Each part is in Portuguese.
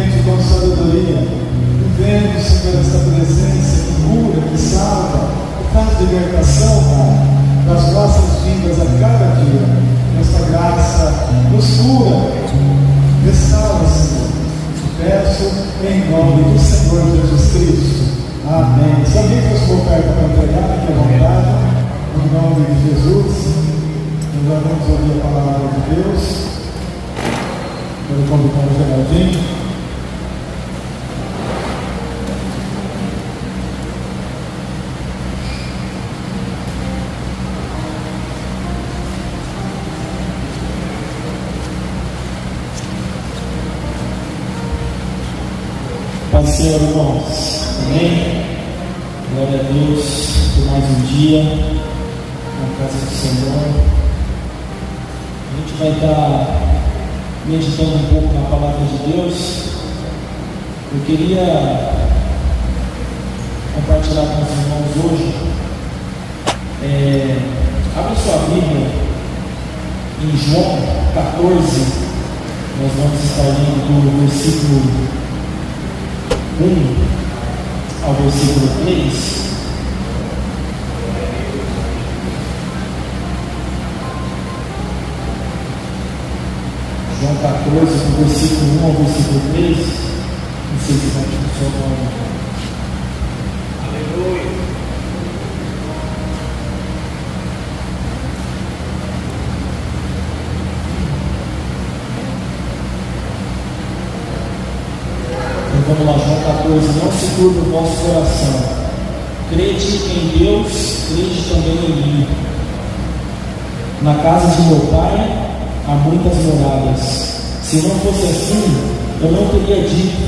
mente com sabedoria, vivendo, Senhor, essa presença que cura, que salva, que faz libertação, Pai, das nossas vidas a cada dia. Essa graça nos cura, restaura, Senhor. Te peço em nome do Senhor Jesus Cristo. Amém. Se alguém fosse por perto para entregar, fique à vontade, em nome de Jesus. Nós vamos ouvir a palavra de Deus. Quero convidar o Geraldinho. Paz do Senhor, irmãos. Amém? Glória a Deus por mais um dia na casa do Senhor. A gente vai estar meditando um pouco na palavra de Deus. Eu queria compartilhar com os irmãos hoje. Abra sua Bíblia em João 14. Nós vamos estar lendo do versículo 1 ao versículo 3. João 14, do versículo 1 ao versículo 3. Não sei se vai funcionar. Aleluia. Então vamos lá, João 14. Não se turbe o vosso coração. Crede em Deus, crede também em mim. Na casa de meu Pai há muitas moradas. Se não fosse assim, eu não teria dito,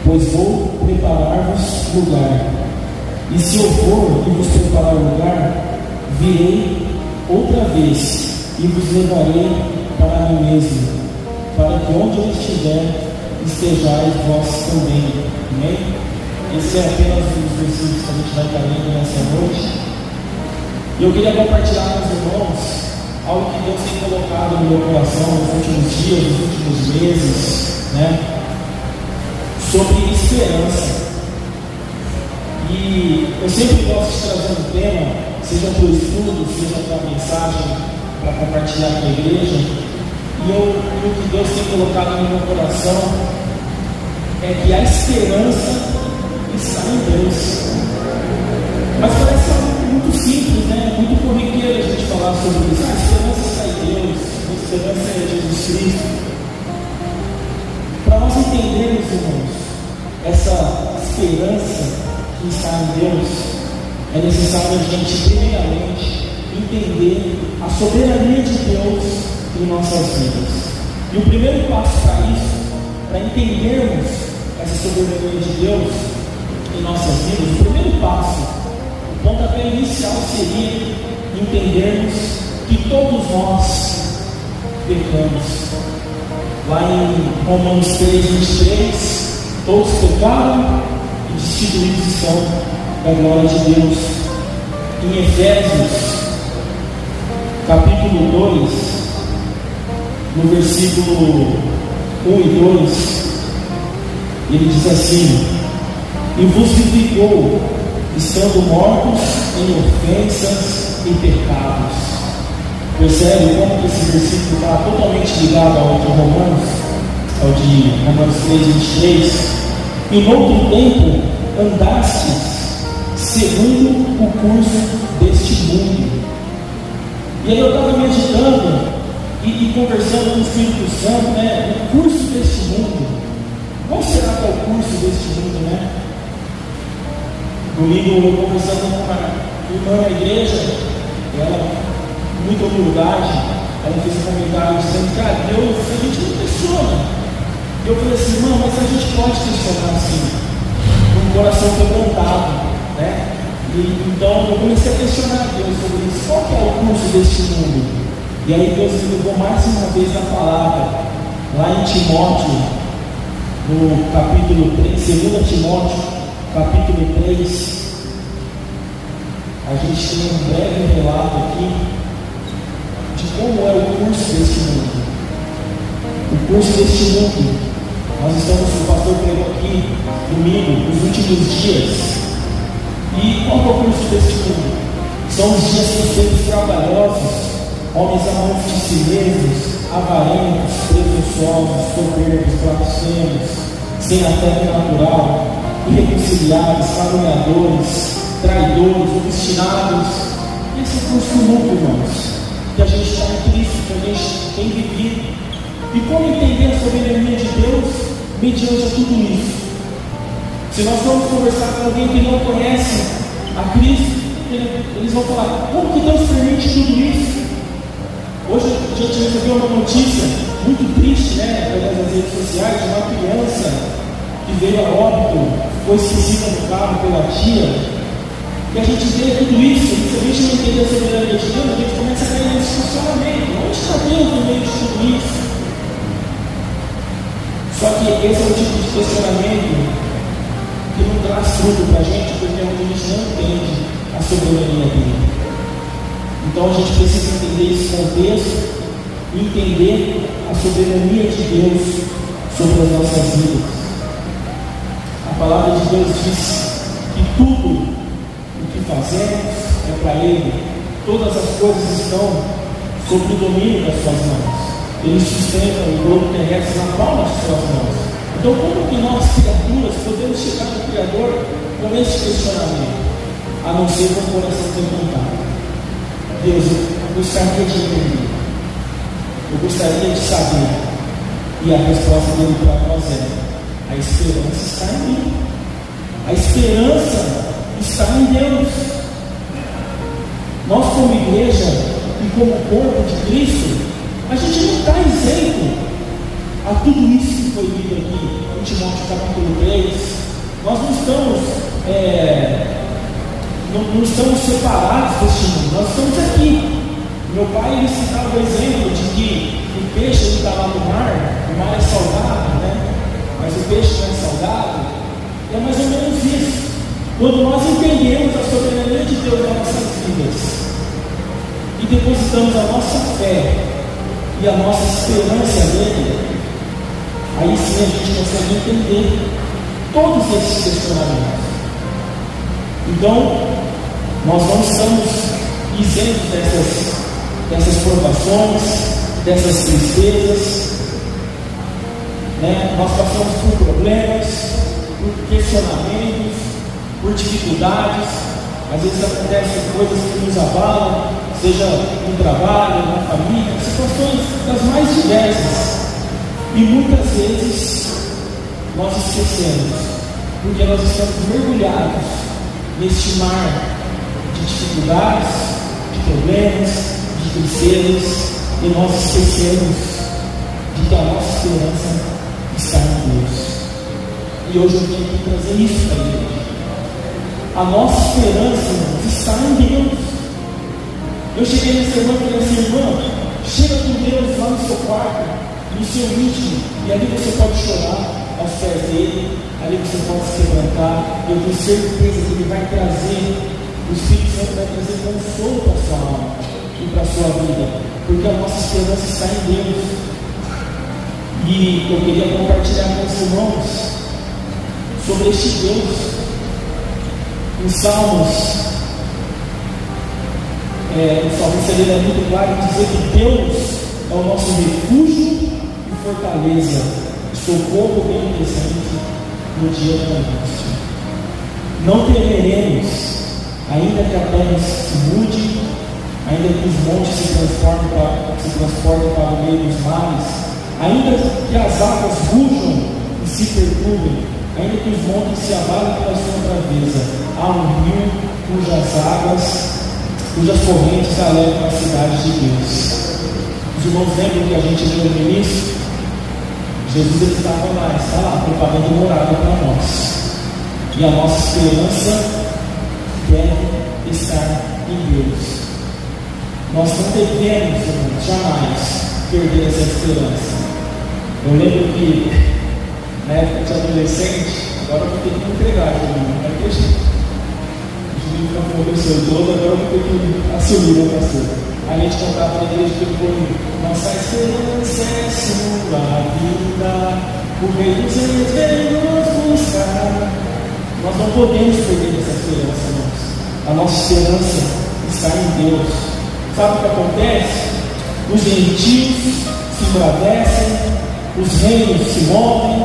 pois vou preparar-vos lugar. E se eu for e vos preparar lugar, virei outra vez e vos levarei para mim mesmo, para que onde eu estiver, estejais vós também. Amém? Esse é apenas um dos versículos que a gente vai estar lendo nessa noite. E eu queria compartilhar com os irmãos algo que Deus tem colocado no meu coração nos últimos dias, nos últimos meses, sobre esperança. E eu sempre gosto de trazer um tema, seja para o estudo, seja para a mensagem, para compartilhar com a igreja. E o que Deus tem colocado no meu coração é que a esperança está em Deus. Mas parece algo muito simples, muito corriqueiro a gente falar sobre isso. A esperança está em Deus, a esperança é Jesus Cristo. Para nós entendermos, irmãos, essa esperança que está em Deus, é necessário a gente, primeiramente, entender a soberania de Deus em nossas vidas. E o primeiro passo para isso, para entendermos essa soberania de Deus em nossas vidas, o primeiro passo, o pontapé inicial seria entendermos que todos nós pecamos. Lá em Romanos 3:23, todos pecaram e destituídos estão da glória de Deus. Em Efésios, capítulo 2, no versículo 1 e 2, ele diz assim: e vos vivificou, estando mortos em ofensas e pecados. Percebe como que esse versículo está totalmente ligado ao de Romanos 3:23. E noutro tempo andastes segundo o curso deste mundo. E aí eu estava meditando e conversando com o Espírito Santo, o curso deste mundo. Qual será que é o curso deste mundo, Domingo eu conversando com uma irmã na igreja, ela, com muita humildade, ela fez um comentário dizendo que Deus, a gente não questiona. Eu falei assim, irmã, mas a gente pode questionar assim, com o coração quebrantado, então eu comecei a questionar Deus sobre isso. Qual que é o curso deste mundo? E aí Deus me levou mais uma vez na palavra, lá em Timóteo, no capítulo 3, 2 Timóteo, capítulo 3, a gente tem um breve relato aqui de como é o curso deste mundo. O curso deste mundo, nós estamos pastor pregou aqui domingo, os últimos dias. E qual é o curso desse mundo? São os dias que os tempos trabalhosos, homens amantes de si mesmos, avarentos, presunçosos, soberbos, blasfemos, sem afeto natural, irreconciliáveis, caluniadores, traidores, obstinados. Esse é o curso do mundo, irmãos, que a gente está em Cristo, que a gente tem vivido. E como entender a soberania de Deus mediante a tudo isso? Se nós vamos conversar com alguém que não conhece a Cristo, eles vão falar: como que Deus permite tudo isso? Hoje a gente recebeu uma notícia muito triste, através das redes sociais, de uma criança que veio a óbito, foi esquecida no carro pela tia. E a gente vê tudo isso, e se a gente não entender a soberania de Deus, a gente começa a cair nesse funcionamento. Onde está Deus no meio de tudo isso? Só que esse é o tipo de questionamento que não traz fruto para a gente, porque é onde a gente não entende a soberania dele. Então a gente precisa entender esse contexto e entender a soberania de Deus sobre as nossas vidas. A palavra de Deus diz que tudo o que fazemos é para Ele. Todas as coisas estão sob o domínio das suas mãos. Ele sustenta o globo terrestre na palma de suas mãos. Então, como que nós, criaturas, podemos chegar no Criador com esse questionamento? A não ser com o coração quebrantado. Deus, eu gostaria de entender, eu gostaria de saber. E a resposta dele para nós é: a esperança está em mim. A esperança está em Deus. Nós, como igreja e como corpo de Cristo, a gente não está isento a tudo isso que foi lido aqui em Timóteo capítulo 3. Nós não estamos separados deste mundo, nós estamos aqui. Meu pai, ele citava o exemplo de que o peixe está lá no mar, o mar é salgado, mas o peixe não é salgado. É mais ou menos isso. Quando nós entendemos a soberania de Deus nas nossas vidas e depositamos a nossa fé e a nossa esperança nele, aí sim a gente consegue entender todos esses questionamentos. Então, nós não estamos isentos dessas provações, dessas tristezas, Nós passamos por problemas, por questionamentos, por dificuldades. Às vezes acontecem coisas que nos abalam, seja no trabalho, na família, situações das mais diversas. E muitas vezes nós esquecemos, porque nós estamos mergulhados neste mar de dificuldades, de problemas, de tristezas, e nós esquecemos de que a nossa esperança está em Deus. E hoje eu venho aqui trazer isso para a igreja. A nossa esperança, irmãos, está em Deus. Eu cheguei nessa irmã e falei assim: irmã, chega com Deus lá no seu quarto, no seu íntimo, e ali você pode chorar aos pés dele, ali você pode se quebrantar. Eu tenho certeza que ele vai trazer, o Espírito Santo vai trazer consolo para a sua alma e para a sua vida, porque a nossa esperança está em Deus. E eu queria compartilhar com os irmãos sobre este Deus. Em Salmos, o salmista ele é muito claro em dizer que Deus é o nosso refúgio e fortaleza, socorro bem presente no dia da angústia. Não temeremos, ainda que a terra se mude, ainda que os montes se transportem para o meio dos mares, ainda que as águas rujam e se perturbem, ainda que os montes se abalem pela sua braveza, há um rio cujas correntes alegram a cidade de Deus. Os irmãos lembram que a gente viu no início? Jesus ele está lá, preparando morada para nós. E a nossa esperança deve estar em Deus. Nós não devemos, irmãos, jamais perder essa esperança. Eu lembro que na época de adolescente, agora eu vou ter que me entregar, não vai ter jeito. O Juninho já falou que eu sou idoso, agora eu vou ter que assumir, pastor? A gente cantava na igreja que foi: nossa esperança é sua vida, O Rei dos Reis veio nos buscar. Nós não podemos perder essa esperança, irmãos. A nossa esperança está em Deus. Sabe o que acontece? Os gentios se embravecem, os reinos se movem,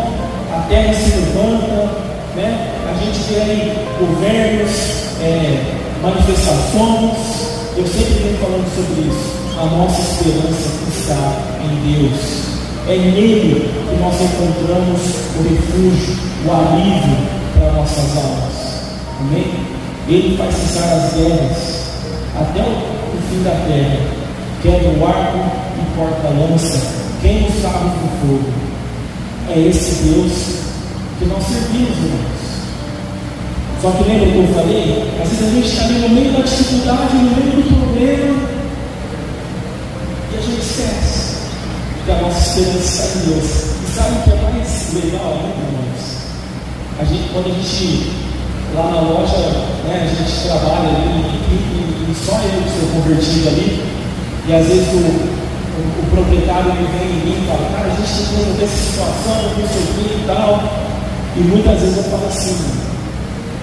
a terra se levanta, né? A gente vê aí governos, manifestações. Eu sempre venho falando sobre isso. A nossa esperança está em Deus. É nele que nós encontramos o refúgio, o alívio para nossas almas. Amém? Ele faz cessar as guerras até o fim da terra. Quebra o arco e corta a lança, queima os carros do fogo. É esse Deus que nós servimos, irmãos. Só que lembra que eu falei? Às vezes a gente está ali no meio da dificuldade, no meio do problema, e a gente esquece que a nossa esperança está em Deus. E sabe o que é mais legal ainda, irmãos? Quando a gente, lá na loja, né, a gente trabalha ali, e só eu que sou convertido ali, e às vezes o proprietário ele vem em mim e fala, cara, a gente tem que resolver essa situação, não sei o que e tal. E muitas vezes eu falo assim,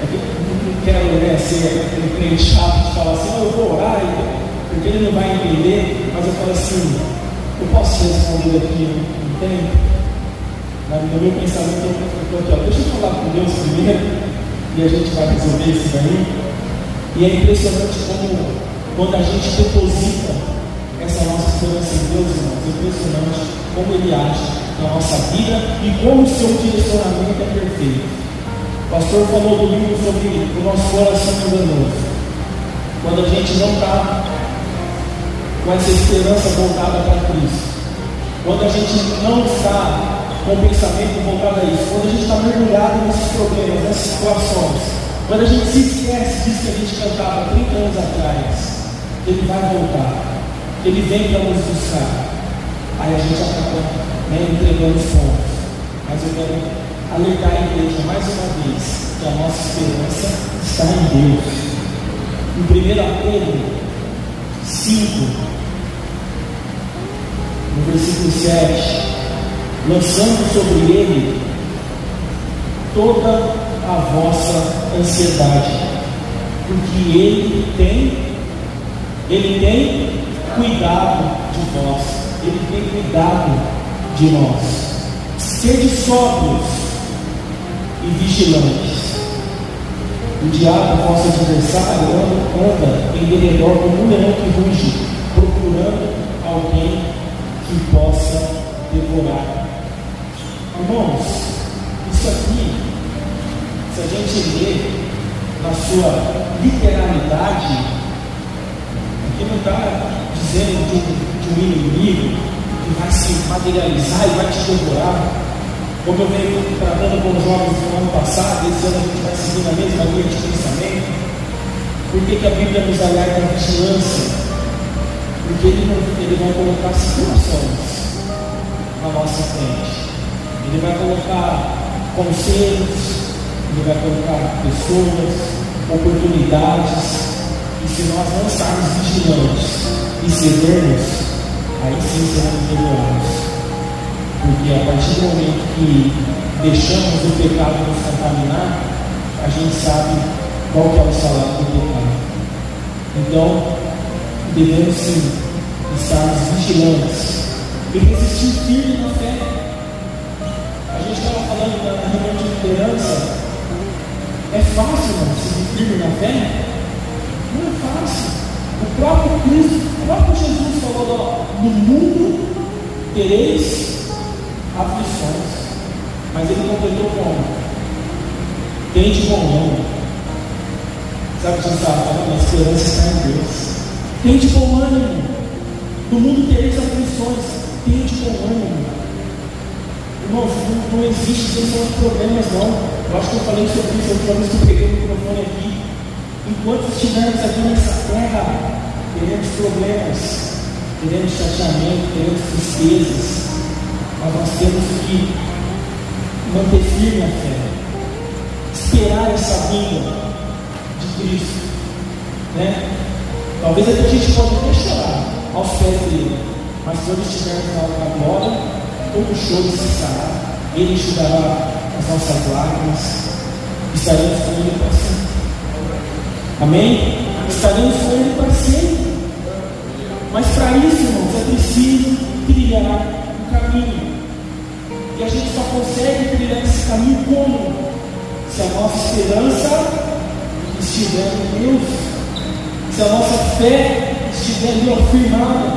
é que eu não quero, né, ser aquele crente chato de falar assim, eu vou orar, porque ele não vai entender, mas eu falo assim, eu posso te responder aqui um tempo? No meu pensamento eu estou aqui, ó, deixa eu falar com Deus primeiro, e a gente vai resolver isso daí. E é impressionante como, quando a gente deposita essa nossa esperança em Deus, irmãos, é impressionante como Ele age na nossa vida e como o seu direcionamento é perfeito. O pastor falou domingo sobre o nosso coração enganoso. Quando a gente não está com essa esperança voltada para Cristo, quando a gente não está com o pensamento voltado a isso, quando a gente está mergulhado nesses problemas, nessas situações, quando a gente se esquece disso que a gente cantava 30 anos atrás, Ele vai voltar. Ele vem para nos buscar. Aí a gente acaba, né, entregando os pontos. Mas eu quero alertar a igreja mais uma vez que a nossa esperança está em Deus. Em 1 Pedro 5, no versículo 7, lançando sobre ele toda a vossa ansiedade, porque ele tem cuidado de vós, Ele tem cuidado de nós. Sede sóbrios e vigilantes. O diabo, vosso adversário, anda em derredor como um leão que ruge, procurando alguém que possa devorar. Irmãos, isso aqui, se a gente ler na sua literalidade, aqui não está dizendo de um inimigo que vai se materializar e vai te devorar. Como eu venho tratando com os jovens no ano passado, esse ano a gente vai seguir na mesma linha de pensamento. Por que a Bíblia nos alerta a vigilância? Porque ele vai colocar situações na nossa frente. Ele vai colocar conselhos, ele vai colocar pessoas, oportunidades. E se nós não estarmos vigilantes e cedermos, aí sim seremos melhorados. Porque a partir do momento que deixamos o pecado nos contaminar, a gente sabe qual que é o salário do pecado. Então, devemos sim estarmos vigilantes e resistir firme na fé. A gente estava falando na reunião de liderança, é fácil, não, seguir firme na fé? Não é fácil. O próprio Cristo, o próprio Jesus falou, no mundo tereis aflições, mas ele completou como? Tende bom ânimo. Sabe o que você estava falando? A esperança está em Deus. Tende bom ânimo. No mundo tereis aflições. Tende bom ânimo. Irmãos, não existe solução de problemas, não. Eu acho que eu falei sobre isso, eu falei que eu peguei o microfone aqui. Enquanto estivermos aqui nessa terra, teremos problemas, teremos chateamento, teremos tristezas. Mas nós temos que manter firme a fé, esperar essa vinda de Cristo, né? Talvez a gente pode até chorar aos pés dele, mas quando estivermos na hora da glória, todo choro cessará, Ele enxugará as nossas lágrimas, estaremos com Ele para sempre. Amém? Estaremos com Ele para sempre. Mas para isso, irmãos, é preciso trilhar um caminho. E a gente só consegue trilhar esse caminho como? Se a nossa esperança estiver em Deus, se a nossa fé estiver ali firmada,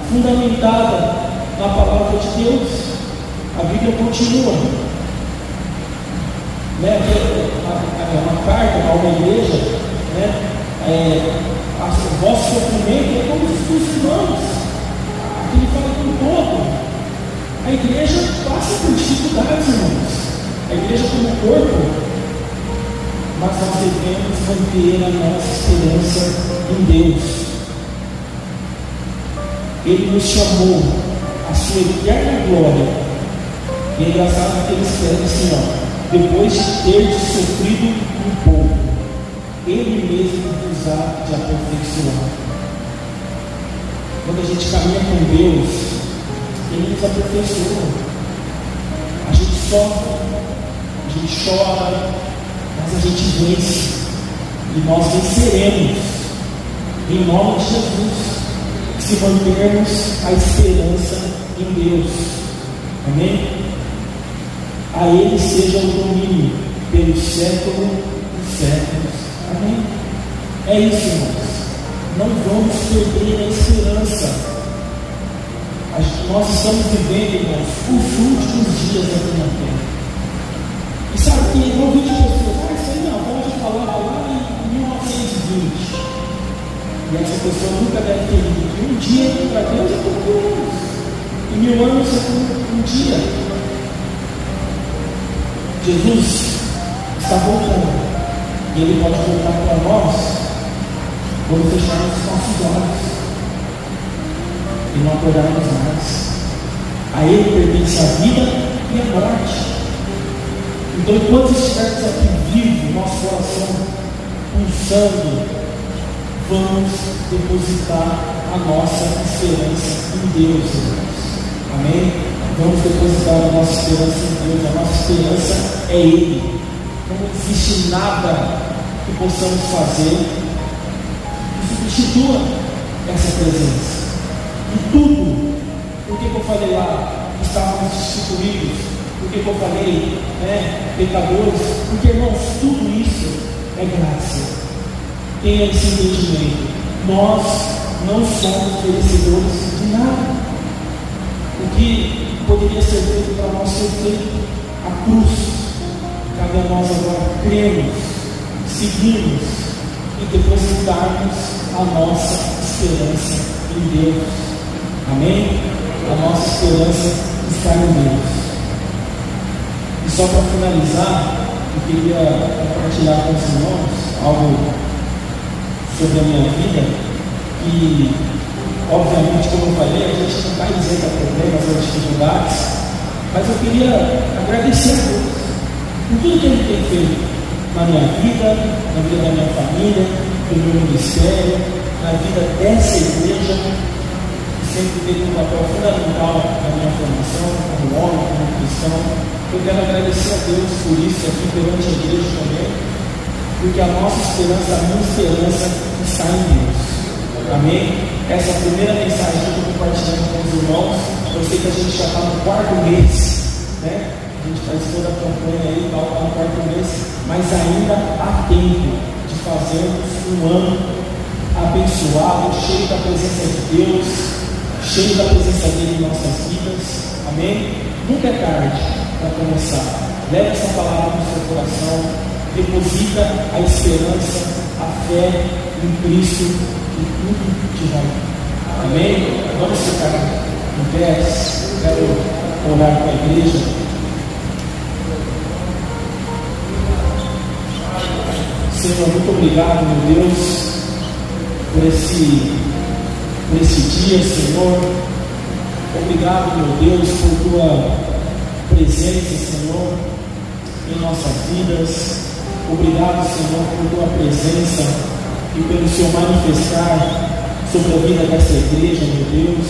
fundamentada na palavra de Deus. A Bíblia continua, né? Uma carta a uma igreja, né? O vosso sofrimento é como os irmãos. Aqui ele fala com todo. A igreja passa por dificuldades, irmãos. A igreja como corpo, mas nós devemos manter a nossa esperança em Deus. Ele nos chamou a sua eterna glória. E é engraçado que ele escreve assim, ó: depois de ter sofrido um pouco, Ele mesmo nos há de aperfeiçoar. Quando a gente caminha com Deus, Ele nos aperfeiçoa. A gente sofre, a gente chora, mas a gente vence. E nós venceremos, em nome de Jesus, se mantermos a esperança em Deus. Amém? A Ele seja o domínio pelo século dos séculos. Amém? É isso, irmãos. Não vamos perder a esperança. Nós estamos vivendo, irmãos, os últimos dias aqui na terra. E sabe que eu ouvi de pessoas: isso aí não, pode falar lá em 1920. E essa pessoa nunca deve ter lido que um dia para Deus é por anos. E 1000 anos é por um dia. Jesus está voltando. E Ele pode voltar para nós quando fecharmos os nossos olhos e não acordarmos mais. A Ele pertence a vida e a morte. Então, enquanto estivermos aqui vivos, nosso coração pulsando, vamos depositar a nossa esperança em Deus, irmãos. Amém? Vamos depositar a nossa esperança em Deus. A nossa esperança é Ele. Não existe nada que possamos fazer que substitua essa presença. E tudo, por que eu falei lá, estávamos destituídos? Por que eu falei, pecadores? Porque, irmãos, tudo isso é graça. Tenha esse entendimento. Nós não somos merecedores de nada. O que poderia ser feito para nós ser feito? A cruz. Cabe a nós agora crermos, seguirmos e depositarmos a nossa esperança em Deus. Amém? A nossa esperança está em Deus. E só para finalizar, eu queria compartilhar com os irmãos algo sobre a minha vida. E, obviamente, como eu falei, a gente não vai dizer que há problemas ou dificuldades, mas eu queria agradecer a Deus por tudo que Ele tem feito na minha vida, na vida da minha família, no meu ministério, na vida dessa igreja, que sempre teve um papel fundamental na minha formação, como homem, como cristão. Eu quero agradecer a Deus por isso aqui perante a igreja também, porque a nossa esperança, a minha esperança está em Deus. Amém? Essa é a primeira mensagem que eu estou compartilhando com os irmãos. Eu sei que a gente já está no 4º mês, né? A gente faz toda a campanha aí, está no 4º mês, mas ainda há tempo de fazermos um ano abençoado, cheio da presença de Deus, cheio da presença dele em nossas vidas. Amém? Nunca é tarde para começar. Leve essa palavra no seu coração, deposita a esperança, a fé em Cristo e tudo que vai. Amém? Vamos ficar em pé. Quero orar com a igreja. Senhor, muito obrigado, meu Deus, por esse dia, Senhor. Obrigado, meu Deus, por tua presença, Senhor, em nossas vidas. Obrigado, Senhor, por tua presença e pelo Senhor manifestar sobre a vida dessa igreja, meu Deus.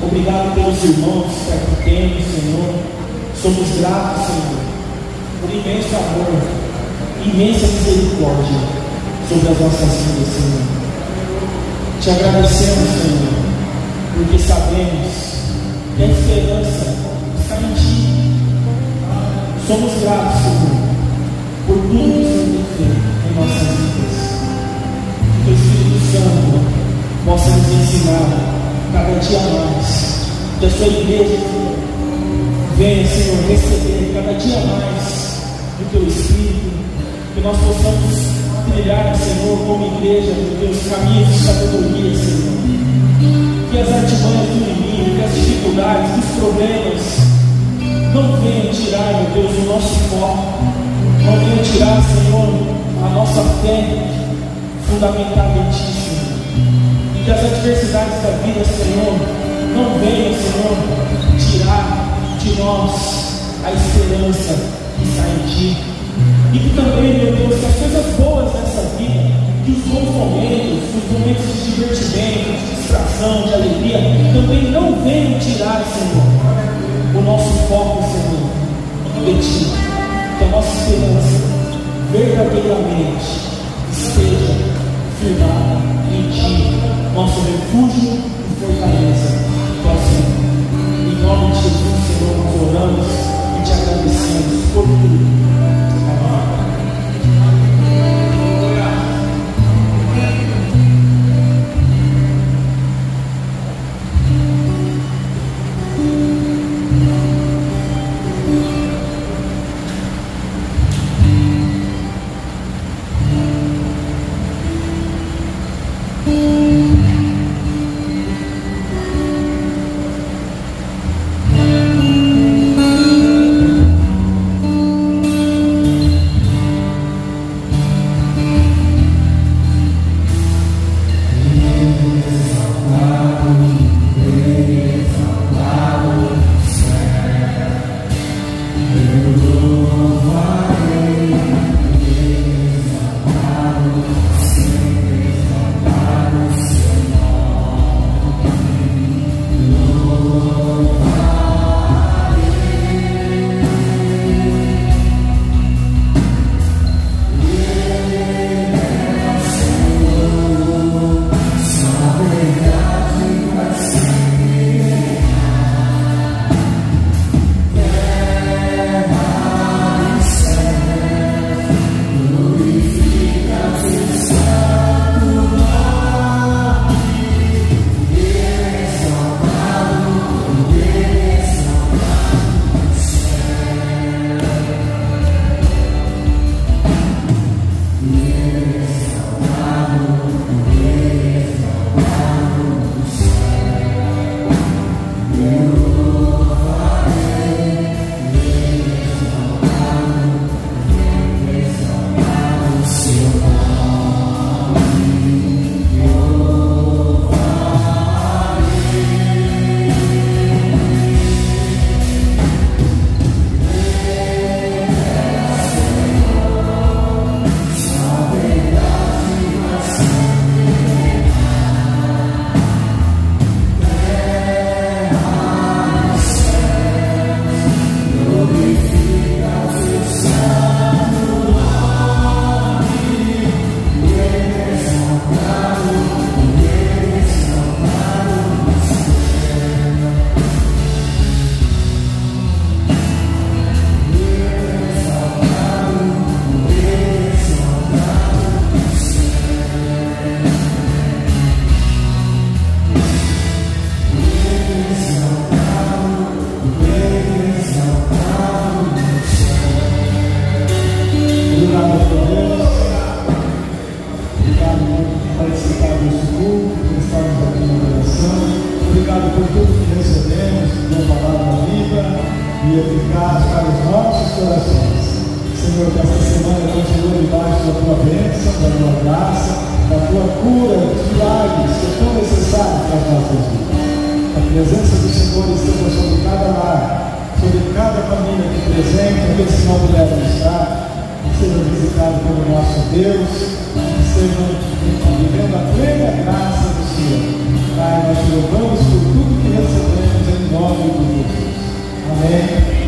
Obrigado pelos irmãos que aqui temos, Senhor. Somos gratos, Senhor, por imenso amor, imensa misericórdia sobre as nossas vidas, Senhor. Te agradecemos, Senhor, porque sabemos que a esperança está em Ti. Somos gratos, Senhor, por tudo que o Senhor tem feito em nossas vidas. Que o Espírito Santo possa nos ensinar cada dia mais. Que a sua igreja, Senhor, venha, Senhor, receber cada dia mais do Teu Espírito. Que nós possamos trilhar, Senhor, como igreja, meu Deus, caminhos de sabedoria, Senhor. Que as artimanhas do inimigo, que as dificuldades, que os problemas não venham tirar, meu Deus, o nosso foco. Não venham tirar, Senhor, a nossa fé fundamentada em Ti, Senhor. Que as adversidades da vida, Senhor, não venham, Senhor, tirar de nós a esperança que está em Ti. E que também, meu Deus, que as coisas boas dessa vida, que os bons momentos, os momentos de divertimento, de distração, de alegria, também não venham tirar, Senhor, o nosso foco, Senhor, de Ti. Que a nossa esperança verdadeiramente esteja firmada em Ti, nosso refúgio e fortaleza. Então, Senhor, em nome de Jesus, Senhor, nós oramos e te agradecemos por tudo.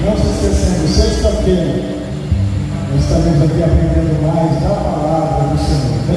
Não se esqueça sexta-feira nós estaremos aqui aprendendo mais da palavra do Senhor.